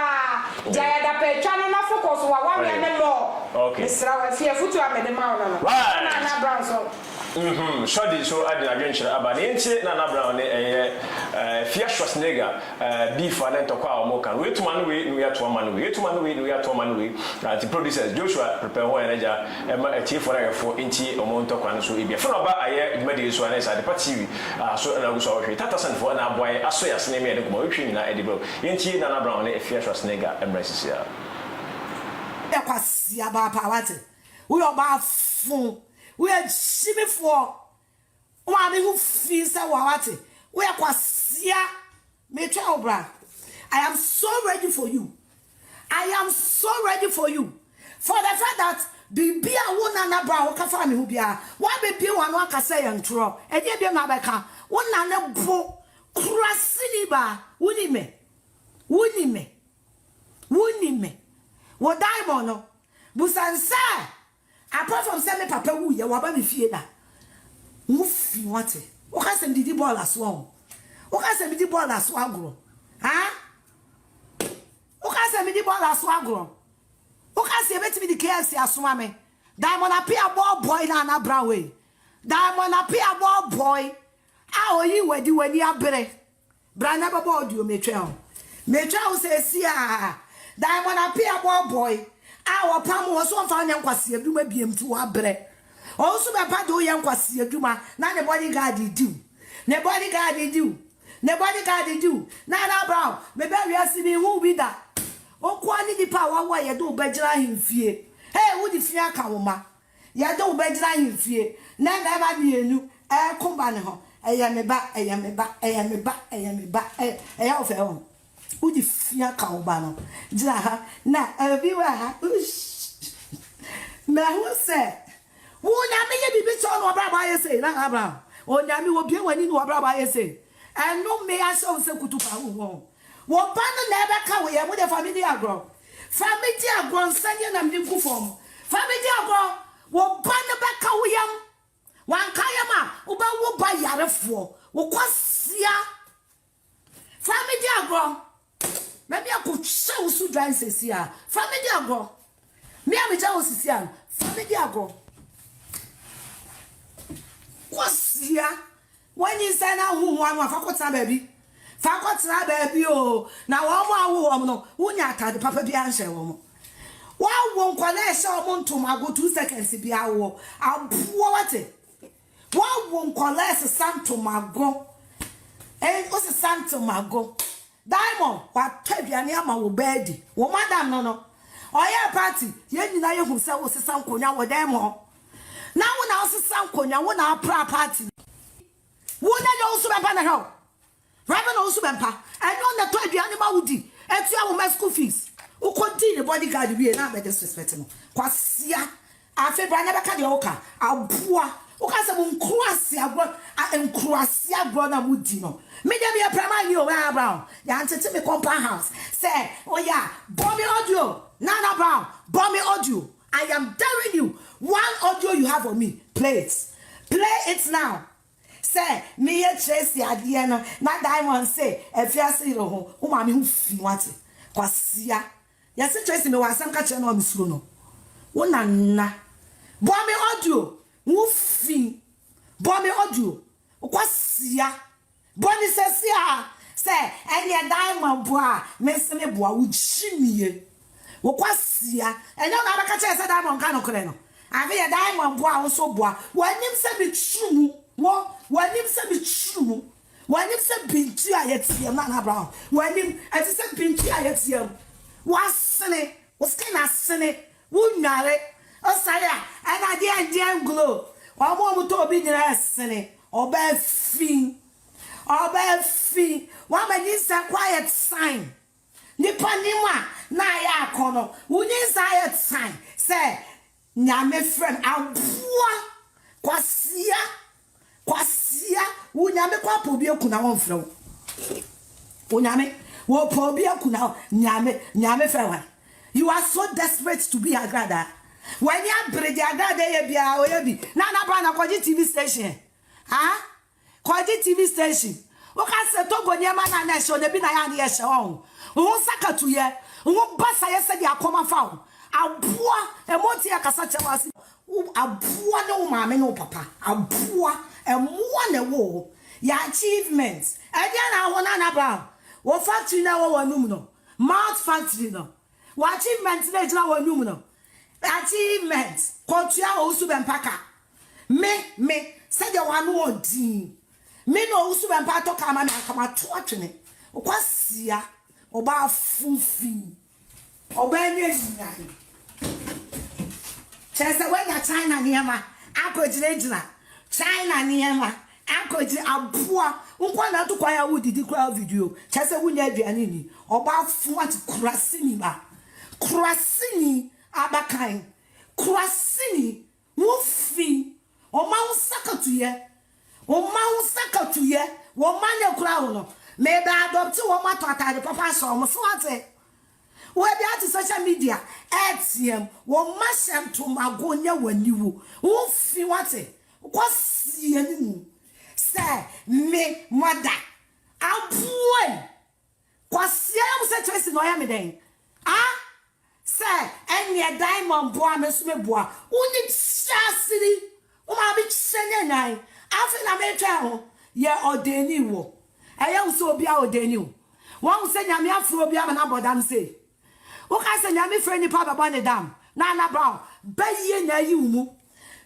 Jayada Pechana for Coswa, 1 minute more. Okay, Mr. Afia Schwar made the mountain. Right, Brown so. Shadi so adi adventure abanenche Naana Brown Afia Schwar beef and to kwa omoka we to man we are to man we to man we are to man we the producers Joshua prepare one energy e tie for inchi omonto kwa so e bia for ba aye dwumadi so anesa the party so na go so hwe tatasan for na boy aso ya sene me de ko we hwe na edibro inchi Naana Brown Afia Schwar embrace ya e kwasia ba pa wate we oba fun we are shimmy for one who feels that wawate. We are kwasia metra obra. I am so ready for you. I am so ready for you. For the fact that Bibia won Naana Brown kafa me hubia. One baby one can say and throw. And ye be na beka. One Naana bo krasiniba. Wunime. Wo daimono. Busansa. Apart from saying papa wu ye wa ba me fie da mu fi wate o ka se didi ball aso o ka se didi ball aso agro ha o ka se didi ball aso agro o ka se betimi di KFC aso ame Diamond apia ball boy na Naana Brown we Diamond apia ball boy a oyi wadi abere bra na baba audio metwe o se si a Diamond apia ball boy our pam was one found yankwasi aduma biem to abre also be pa do yankwasi aduma na the bodyguard do Naana Brown me be wi asini hu bi da o kwa ni di pa wa ye do bejira himfie hey wo di fia ka wo ma ye do bejira himfie na ba bienu e kumba ne ho eya me ba eya ofe ho Udi fia ka obano jira ha na biwa ha na hu se wo nya me ye bibi so no bra ba ye se na Abraham o nya me wo bie wani no bra ba ye se enu me ya so se kutupa wo ba no na ebe ka wo ye mo de family agro nsanye na me ku form family agro wo ba no be ka wo yam wan ka yam a wo ba wo ba yarefo wo kwasia family agro maybe I could show su dry sesia. Family ago. Me am jawo sesia. Family ago. Kwasia. When you say na hu wan afakota baby. Fakotra baby o. Na wo no. Wunya atade papa bi anhye wo. Wa won kwale she o ntomago 2 seconds bi awo. Abuo wate. Wa won kwale se santomago. O se santomago. Diamond wa twaduane ama wo bedi. Wo madam no. Oya party, ye nyina ye hu se wo se sankonya wo Diamond. Na wo na wo se sankonya wo na pra party. Wo na no so bempa na ho. Rabba no so bempa. I know na twaduane ma wudi. Etu ya wo ma school fees. Ukonti the bodyguard be na be disrespect no. Kwasia. Afi bra na be ka de oka. Aboa. Uka se mo nkruase agro, nkruase agro na wudi no. Me dey be a prima you where Brown. Ya antete me compound house. Say, oh yeah, bomb audio. Naana Brown, bomb audio. I am daring you. One audio you have on me. Play it. Play it now. Say, me here Tracy Adiana. Na Diamond say, Afia Schwar ho ma me hu fi wate. Kwasia. Ya say Tracy me wasam ka che no misuro no. Wo na. Bomb audio. Hu fi. Bomb audio. Kwasia. Boni sesia. Say, any Diamond boa, me se me boa wo chimie. Wo kwasia. Enyo na ba ka che say Diamond ka no kore no. Ave ya Diamond boa wo so boa. Wanim se be tru. Wo wanim se be tru. Wanim se bintu ayetiem na Brown. Wanim ati se bintu ayetiem. Wasene, woskena sene, wo nware. Osaya, ana dia glow. Wa mo to obi nyina sene. Oba fi. One man needs a quiet sign. Nipanima na ya kono. We need a sign. Say, nyame friend, abua kwasia. Unyame kwa pobi okuna won friend. Unyame wo pobi okuna nyame friend. You are so desperate to be a grada. When you bridge a grada ye bia o ye bi. Na ba na kwaji TV station. Ha? Kwaji TV station. Oka se to go niema na show ne bi na ya ne she on. Wo sakatu ye. Wo basa ye se di akoma fa wo. Aboa emoti akasa chewasi. Aboa ne wo maame ne wo papa. Aboa emoa ne wo. Ya achievements. E dia na wo na Brown. Wo factory na wo wanum no. Mouth factory no. Wo achievements na jina wanum no. Achievements. Kontua wo su bempaka. Me se de wanu odin. Me no usu bempa to kama na kama to atwene okwasia oba fufi oba enyenyane chese wenya China niema akojirejina China niema akojire aboa nkwa na to kwaya wudidi kwa video chese wunya aduane ni oba fu ati kurasini ba kurasini abakan kurasini wufi o ma usakatuye o ma usakatuye wo manya kura wo me ba adopt wo ma to atade papa so mo so ate we bi ati social media atm wo ma shem to magonya waniwo wo fi wate kwasi animu say me mother abuwe kwasi am se Tracy no ya me den say any Diamond boa me so me boa uni chasiri o ma bi chenye nai afi na me twa ho ye ordeni wo eye so obi a ordeni wo won se nyame afro obi am na bodam say wo ka se nyame frɛ nipa baba ne dam Naana Brown baye na yi mu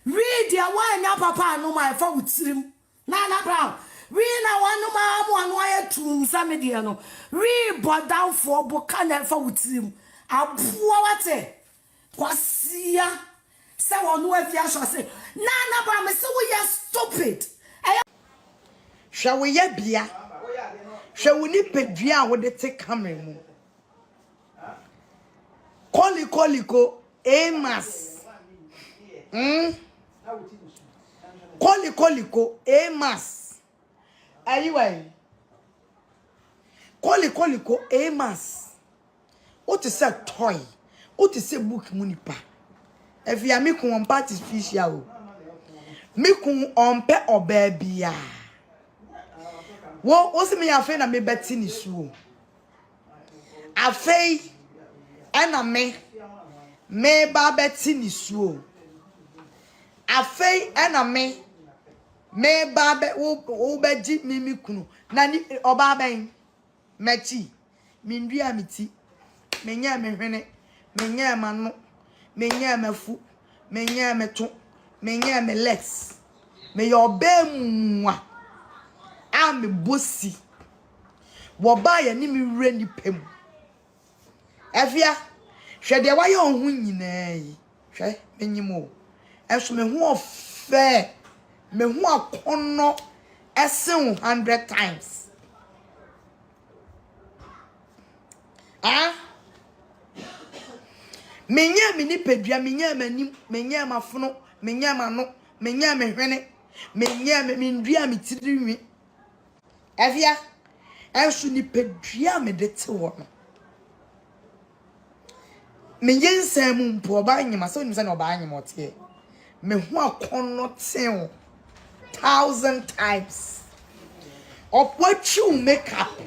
read ya wan nya papa no ma fa wutirim Naana Brown read na wanu ma mu anu aye tum samede no read bodam for boka na fa wutirim aboa wate kwasia se wonu Afia Schwar say Naana Brown me say we are stupid hwa we ya bia hwa we ni pedua wo de te camera mu koliko emas koliko emas ayiwa koliko emas what is a toy what is a book munipa Afia me kun on party special me kun on pe obabia wo se me afa na me beti ni suo afei ana me ba beti ni suo afei ana me ba be wo beji mimi kunu na ni oba ben Mechi. Mindria miti. Menya me hwene. Menya mano. Menya me fu. Menya me to. Menya me legs. Me your bemwa. Ame bosi. Woba ya ni mi wure ni pem. Afia. Hwe de wa ye ohun nyina yi. Hwe menyimo. Enso me hu ofe. Me hu akono esen 100 times. Ah? Menya me ni pedua, menya manim, menya mafono, menya mano, menya me hwene, menya me ndua me tirinwi. Afia. Enso ni pedua me de te wo no. Me yensam mpo ba nyima so nim se na oba anyima ote. Me hu akono ten 1,000 times. Of what you make up.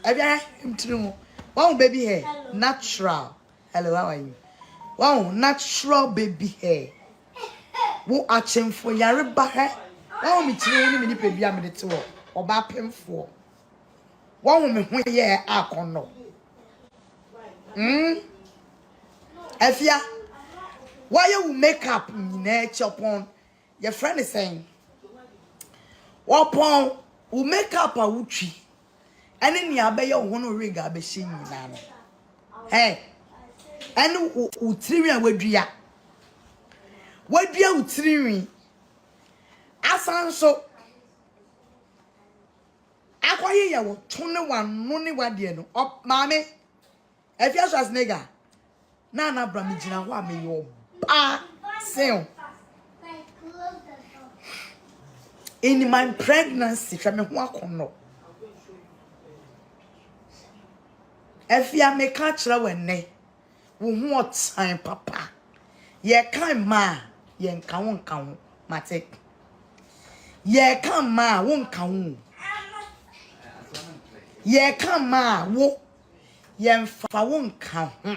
Afia him true. Wow, baby hair. Natural. Hello, how are you? Wow, natural baby hair. Wo achem for yare ba hair. Wow, me true ni me pedua me de te wo. Oba pemfo. Wow, me hu ye akono. Afia, why you make up nature upon your friend is saying? Upon who make up a wuchi, and in your bay your one rig a beshin nana. Hey, and who trimmy would ya? What do you trimmy? Asan so. Acquire ya 21 money what dear no up, mammy. If you as nigger. Naana bramijina wa me yo ba sen. In my pregnancy, try me ho akono. Afia me ka kira wenne. Wo ho otan papa. Ye kan ma, ye nka wo nka wo. Mate. Ye kan ma wo nka wo. Ye kan ma wo ye mfa wo nka ho.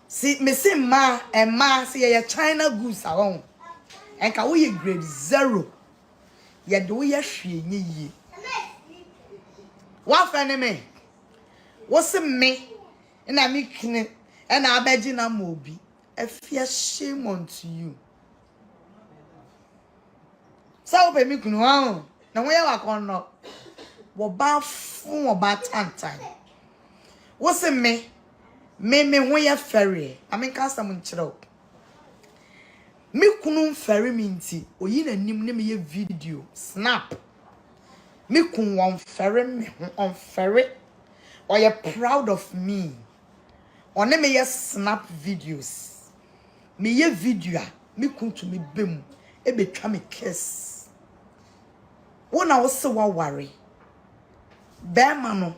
See, me say ma and ma say ya China goods around. And ka we grade 0. Ya do ya hwe nye yi. Wa fa ne me. Wo se me na me kine and abeji na mobi. Afia shame unto you. Sa wo pe mi kunu ha. Na wo ya wa kon no. Wo ba fun wo ba tantan. Wo se me ho ya ferry. I mean cast am nchiro. Me kunu ferry minti. Oyi na nim ne me ye video snap. Me kun won ferry me on ferry. Or you proud of me. Or ne me ye snap videos. Me ye video me kun to me bem. E be twa me kiss. Wona wo se wa worry. Be ma no.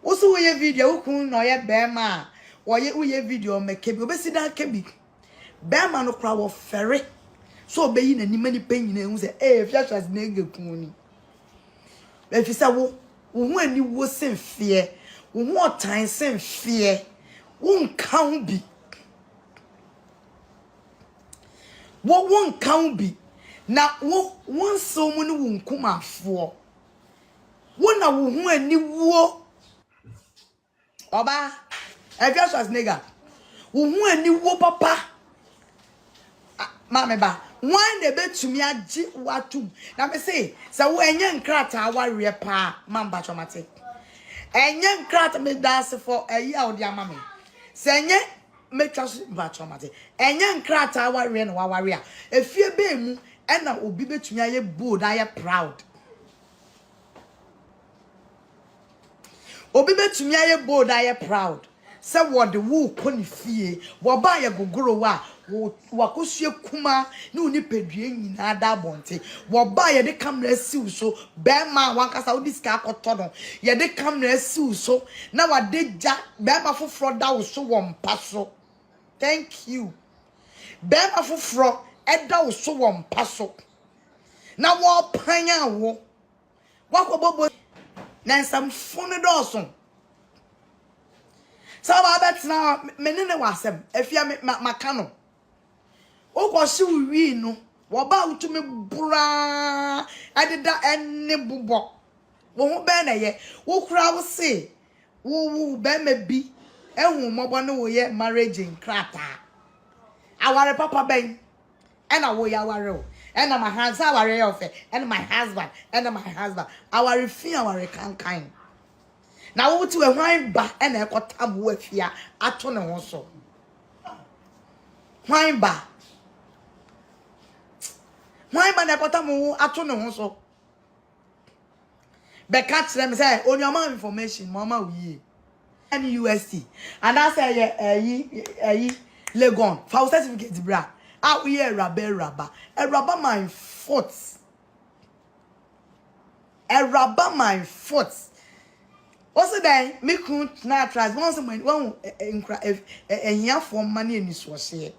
Also we video kun no ye bema we video make bi obesi dan kebi bema no kra wo ferry so obeyi na nima ni panyin na hu se Afia Schwar na ngekun ni e fi se wo hu ani wo sen fie wo hu otan sen fie wo nka hu bi wo nka hu bi na wo so mu ni wo nkumafo wo na wo hu ani wo Oba, Afia Schwar nigga. Wu ani wo papa. Mama ba. Wan de betumi agi watum. Na me say, wo enye nkrata aware pa, mamba chomate. Enye nkrata me dance for eyi a odi ama me. Se enye me twaso mba chomate. Enye nkrata aware na waware a. Efie be mu e na obi betumi aye bold, aye proud. Obi betumi aye bold aye proud say what the wo koni fie wo ba ye gogoro wa wo akosue kuma ne oni pedue nyina da bonte wo ba ye de camera siw so be ma wankasa wo diska akoto no ye de camera siw so na wa de ja be ma foforo da wo so wo mpa so thank you be ma foforo e da wo so wo mpa so na wo panya wo wakobobo na some funny dawson. So about now, menene wasem. Afia makano. O ko si wi no. Wo ba utumi bra. Adida enne bubo. wo be na ye wo kura wo se wo be ma bi ehun mobo ne wo ye marriage in krata aware papa ben and I will yaware and my hands aware of it and my husband our fee our kind now wo to a wine ba and e kotam wo afia ato ne ho so wine ba na kotam wo ato ne ho so be catch them say on your information mama we and USC and I say Legon for certificate bra ah we rubber my foot my foot also then me couldn't not try once when one here for money in this was here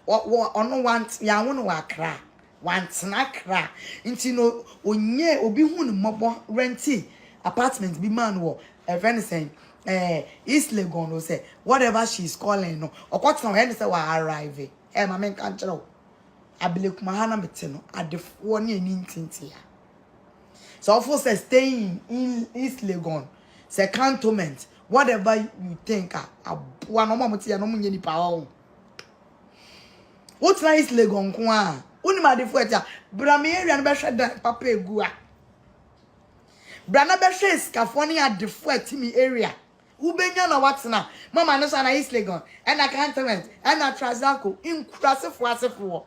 what on one ya won wa kra one snakra into no onye obi hu mobo renti apartment bi man wo a friend saying East Legon no say whatever she's calling no okot na when say wa arrive ma men kan chero abile kuma hana mete no adefo ne ani ntintia so for say staying in East Legon say cantonment whatever you think aboa no mama tia no munye ni pa wo what na East Legon ko a uni ma defo etia bra me area no be hweda papa egu a bra na be hwe skafo ne adefo atimi area ubenya na watna mama no na East Legon and I cantonment and na Trazako in krasefo asefo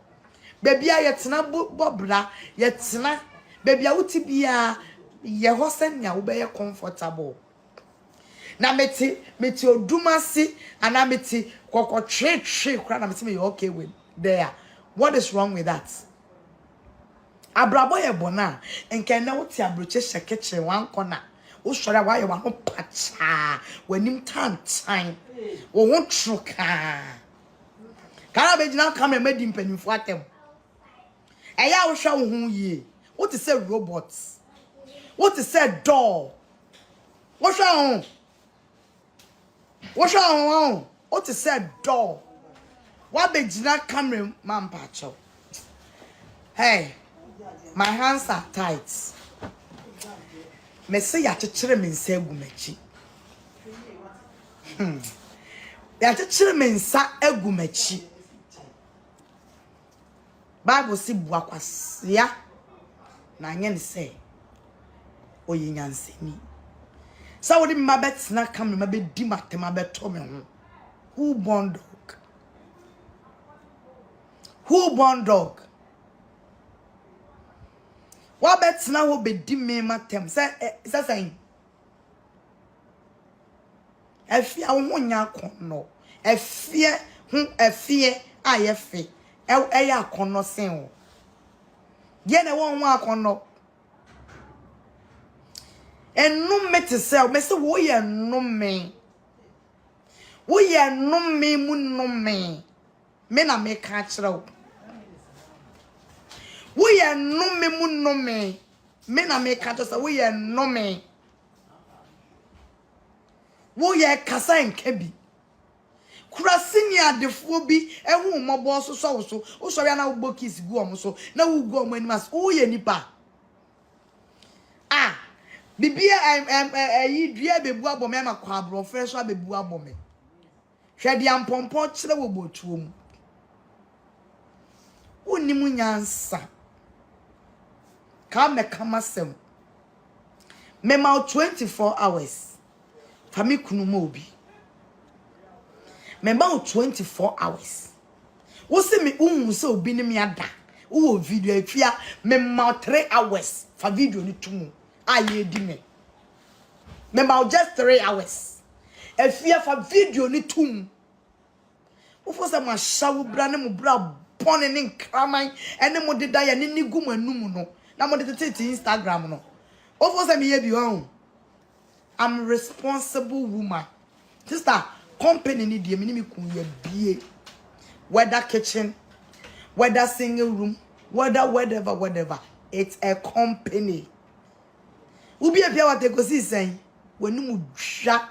baby a yetena bobra yetena baby a wuti bia ye ho senya wo be comfortable na meti odumasi ana meti kokotwe kra na meti me okay with there what is wrong with that abrabo ye bona enke na wuti abroche shekeche wan corner wo sori wa ye wa ho pacha wanim tan wo ho truka kana be jina camera medi mpanimfo atem eya wo hwa wo hu ye what is say robots what is say door what is say door what be jina camera man pacho hey my hands are tight me say ya chechere me nsa agumachi ya chechere me nsa agumachi Bible si bua kwasia na anye ne say oyi nyansemi sa wodi mabet na kam me mabedi matema beto me ho who born dog wa bet na ho bedi me matem say say afia wo nya kono afia ayefe eya akono sen o ye na won akono enum mete se me se wo ye num me mu num me na me ka kire o wo ye num me mu num me na me ka to se wo ye num me wo ye kasa nka bi kurasini adefo bi ehu mobo so wo so ya na wo kiss gu om so na wo gu om animas wo ye nipa bibia yi dua bebu abome ma kwa bro fresh abebu abome hwede ampompo kire wo botuom unimu nyansa ka me kamasem me ma 24 hours fami kunu mo obi me ma 24 hours wo se me unhu se obi ni me ada wo video afia me ma 3 hours fa video ni tumu aye di me ma just 3 hours afia fa video ni tumu wo fo se ma shawo bra ne mo bra pone ni kraman ene mo deda ya ni gu manum no na mo de tete Instagram no wo fo se me ye bi ho I'm responsible woman sister company ni die me kun ye bie whether kitchen whether single room whether whatever it's a company ubi e bia what go see sen wanu dwa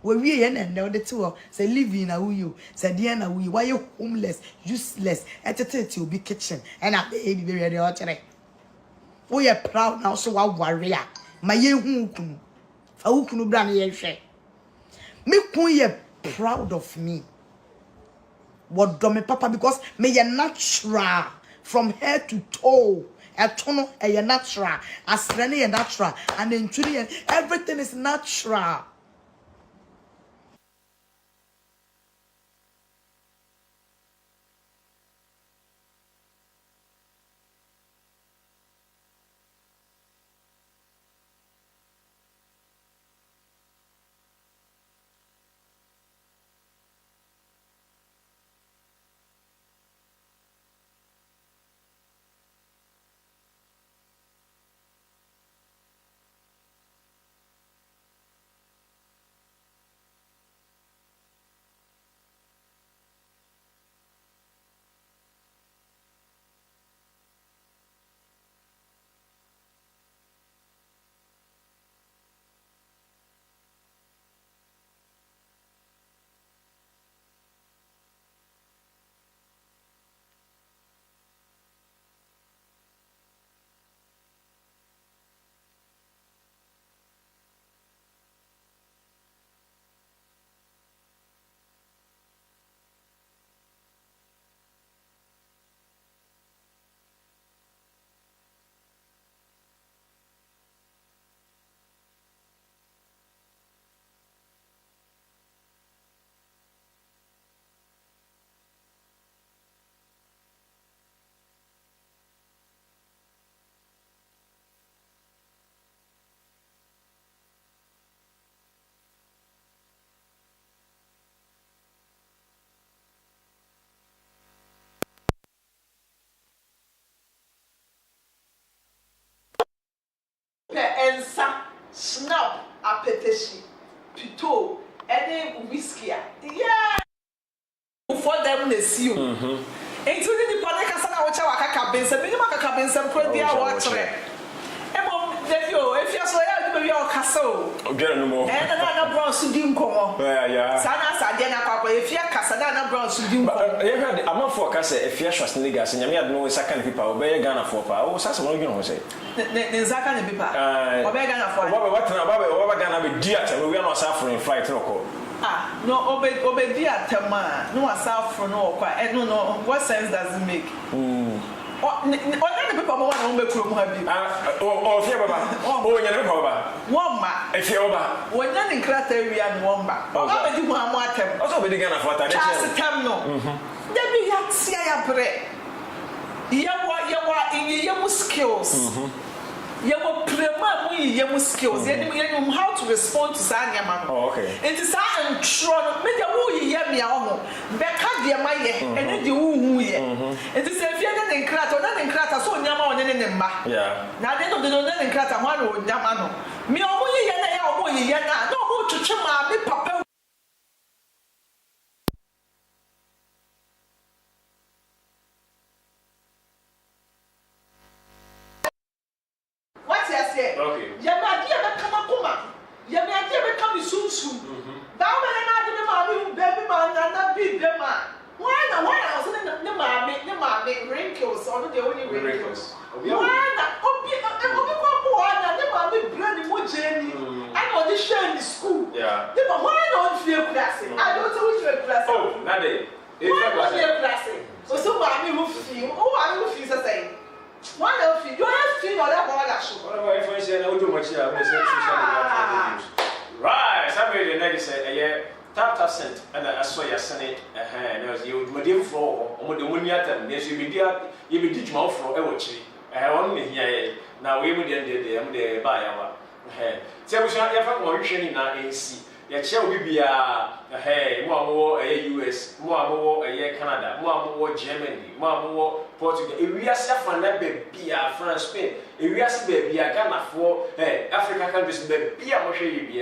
we wie ye na de to say living na you say dia na we why you homeless useless etete obi kitchen and I be very ready o chere we are proud now so wa warrior ma ye hu kunu fa kunu bra na ye hwe me kun ye proud of me what do me papa because me ye natural from head to toe etono ye natural asrene ye natural and enturi everything is natural. Ensa, snap, apeteshi, pito, any whiskey. Yeah. For them, they see you. Including the Panaka which I can be some minimum cabin, some pretty water. If you're so young, you're castle. Get no more. And another bronze to do come. Yeah. Sana Sadena Papa, if you're Casadana bronze to do. I'm not for Casa, if you're trusting the gas, and you had no second people, obey Ghana for power. What's that? You know, say. Nzaka people. Obey Ghana for what Ghana with dear, we are not suffering flight local. Ah, no, obey dear Tama, no, suffering no, quite. No, what sense does it make? Oh, people want to make room happy. Oh, Fiaba. Oh, you never over. Womba, if you're over. When you're in Crateria and Womba. Oh, I do one more time. Also, we began a photo. That's a time, no. Then we have see a bread. You are in your skills. You will play your skills. You know how to respond to Sanya man. Oh, okay. It is I'm trying. Make a woo ye me almost. Becca dear my and then you woo ye. It is if you're not in crat or not in crat, so Yama and then ma. Yeah. Now they don't know in crat and one would Yamano. Me or ye yana, no more to chima, me papa. Okay. Yama dear come kuma. Yama dear come soon. Thou may not baby man and not be the man. Why not? Why I was in the mammy wrinkles or the only wrinkles. Why not? The bloody Mujani. I know this show in the school. Yeah. Why not feel classic? I don't know which way classic. Oh, Nade. Why not feel classic? So somebody will feel. Oh, I will feel the same. Why don't you? You have seen all that ball. If I say I do much here, I'm going to right. Somebody the next say, tap cent, and I saw your senate. And as you medium for, or the money at them, yes, you be digital for a watch. I have only here. Now we would end the buy our head. Tell us, I have more training now in C. Your chair will be a more US, more Canada, more Germany, more Portugal. If we are suffering that baby, France, Spain, if we are baby, Ghana for African countries, baby, I'm sure you be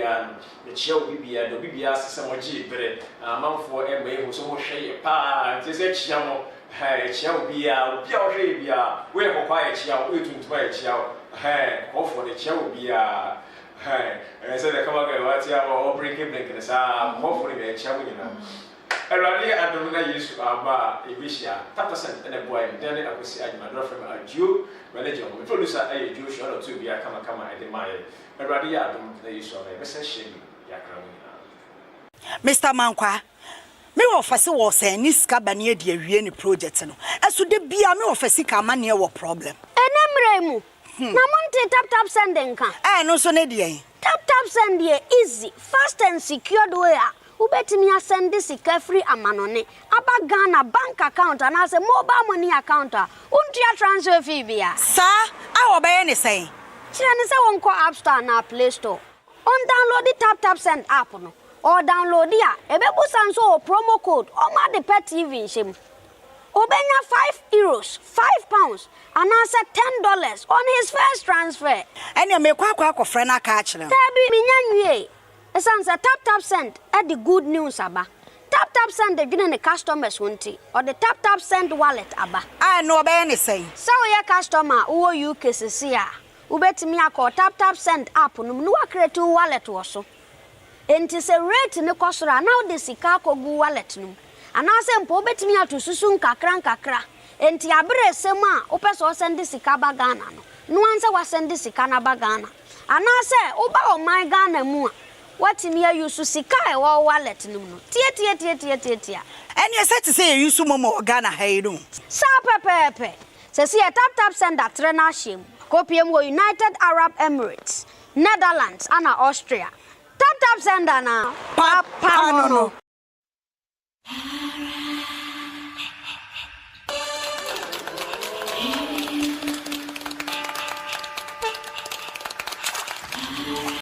the chair will be a BBS, some G, but a month for MA who so much share pa, this is Chamo, chair will be a Pia, we have a quiet chair, we to buy a chair, for the chair will be a and I said, I come out and watch our breaking blankets. Hopefully, they're chowing. Eradi adom na Yesu aba ebishia. Tatasen ene boy ndene akosi adwuma from Adio manager mo producer aye Joe show to bi akama kama ede maye. Eradi adom na Yesu aba be se shemi yakra mo nyina. Mr. Mankwa, me wo fase wo se ni sika bane ade awie ni project no. Eso de bia me wo fase ka ma ne wo problem. Enemre mu. Na monte tap sending kan. No so ne de. Tap send here easy, fast and secured way. Ubetimi send this free amanone. Aba Ghana bank account and as a mobile money account. Untia transfer fee bia. Sir, I obey any say. Chirani say won ko App Store na Play Store. On download the tap send app no. Or download ya. Ebebu sanso promo code. O ma de pet TV shim. Obenya €5, £5, and answer $10 on his first transfer. And you make kwa friend a catch them. Tabi minyanwe. Esansa tap send at the good news aba. Tap send the giving the customers won't or the tap send wallet aba. I know about any say. So your customer who you cases here. Ubet me a call tap send app no create wallet also. And it's a rate in the cost now the Sikako wallet no. And I say, Pobet me to Susun kakra. And Tiabre Sema, Opes send this Sikaba Ghana. No answer was send this Sikanaba Ghana. And I say, Oba my Ghana mua. What in here you Susikai or wallet no. Tia. And you said to say you sumo Ghana hey no. Sa pepe. Says here tap send that trainer shim. Copium go United Arab Emirates, Netherlands, and Austria. Tap send now. Papa no.